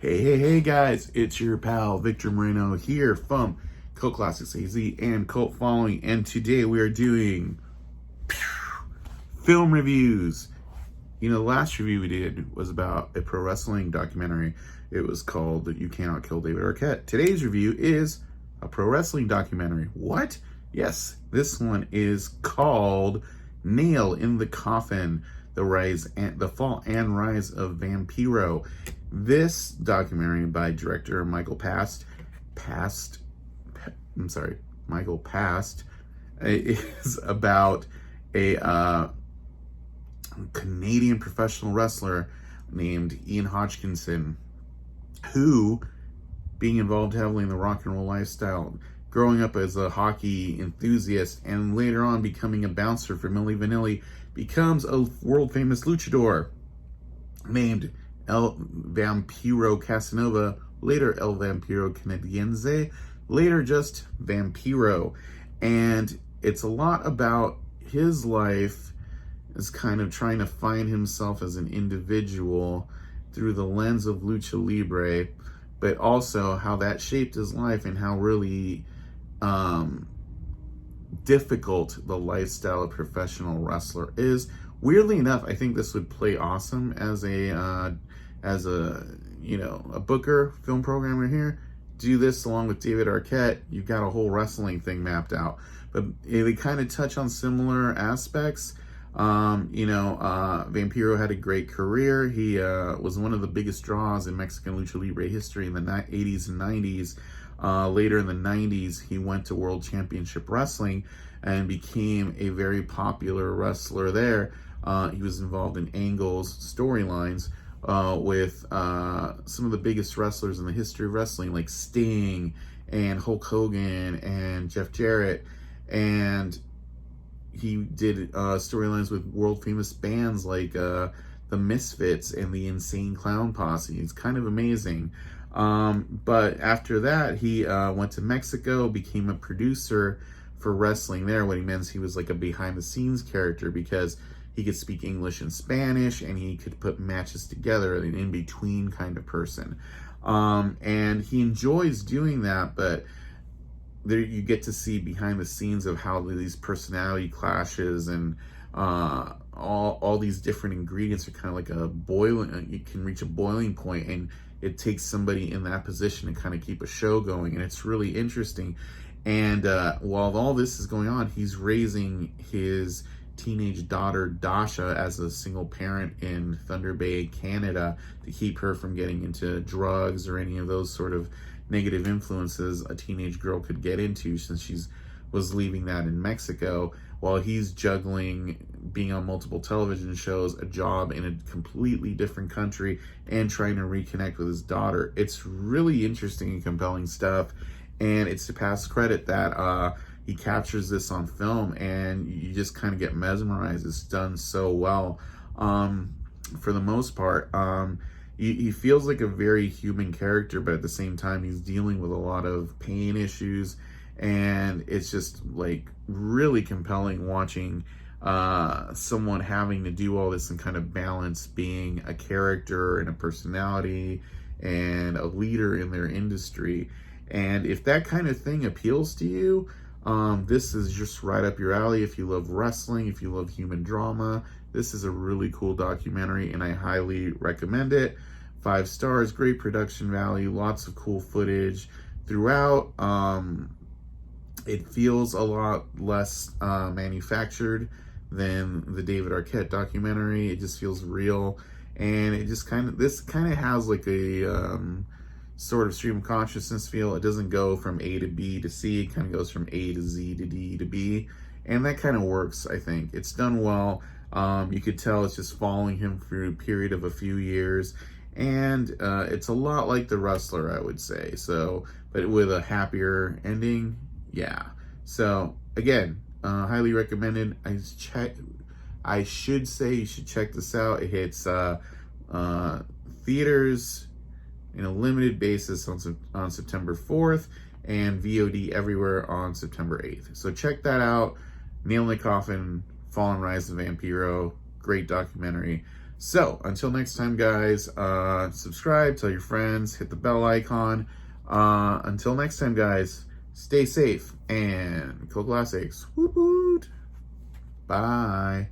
Hey guys, it's your pal Victor Moreno here from Cult Classics AZ and Cult Following, and today we are doing film reviews. The last review we did was about a pro wrestling documentary. It was called You Cannot Kill David Arquette. Today's review is a pro wrestling documentary. What? Yes, this one is called NAIL in the Coffin, the fall and rise of Vampiro. This documentary by director Michael Past is about a Canadian professional wrestler named Ian Hodgkinson, who, being involved heavily in the rock and roll lifestyle, growing up as a hockey enthusiast and later on becoming a bouncer for Milli Vanilli, becomes a world famous luchador named El Vampiro Casanova, later El Vampiro Canadiense, later just Vampiro. And it's a lot about his life as kind of trying to find himself as an individual through the lens of lucha libre, but also how that shaped his life and how really difficult the lifestyle of professional wrestler is. Weirdly enough, I think this would play awesome as a booker, film programmer here. Do this along with David Arquette, you've got a whole wrestling thing mapped out. But they kind of touch on similar aspects. Vampiro had a great career. He was one of the biggest draws in Mexican lucha libre history in the 80s and 90s. Later in the 90s, he went to World Championship Wrestling and became a very popular wrestler there. He was involved in angles, storylines with some of the biggest wrestlers in the history of wrestling, like Sting and Hulk Hogan and Jeff Jarrett. And he did storylines with world famous bands like the Misfits and the Insane Clown Posse. It's kind of amazing. But after that, he went to Mexico, became a producer for wrestling there. What he meant is he was like a behind the scenes character because he could speak English and Spanish, and he could put matches together, an in-between kind of person. And he enjoys doing that, but there you get to see behind the scenes of how these personality clashes and all these different ingredients are kind of like you can reach a boiling point, and it takes somebody in that position to kind of keep a show going, and it's really interesting. And while all this is going on, he's raising his teenage daughter Dasha as a single parent in Thunder Bay, Canada, to keep her from getting into drugs or any of those sort of negative influences a teenage girl could get into, since she's was leaving that in Mexico, while he's juggling being on multiple television shows, a job in a completely different country, and trying to reconnect with his daughter. It's really interesting and compelling stuff, and it's to pass credit that he captures this on film, and you just kind of get mesmerized. It's done so well. For the most part, he feels like a very human character, but at the same time, he's dealing with a lot of pain issues, and it's just like really compelling watching someone having to do all this and kind of balance being a character and a personality and a leader in their industry. And if that kind of thing appeals to you, this is just right up your alley. If you love wrestling, if you love human drama, this is a really cool documentary, and I highly recommend it. 5 stars, great production value, lots of cool footage throughout. It feels a lot less manufactured than the David Arquette documentary. It just feels real, and it just this kind of has like a sort of stream of consciousness feel. It doesn't go from A to B to C. It kind of goes from A to Z to D to B, and that kind of works. I think it's done well. You could tell it's just following him through a period of a few years, and it's a lot like The Wrestler, I would say. So, but with a happier ending. Yeah. So again, highly recommended. I should say you should check this out. It hits theaters in a limited basis on September 4th, and VOD everywhere on September 8th. So check that out. NAIL in the Coffin, Fall and Rise of Vampiro. Great documentary. So until next time, guys, subscribe, tell your friends, hit the bell icon. Until next time, guys, stay safe and go Classics. Woot woot. Bye.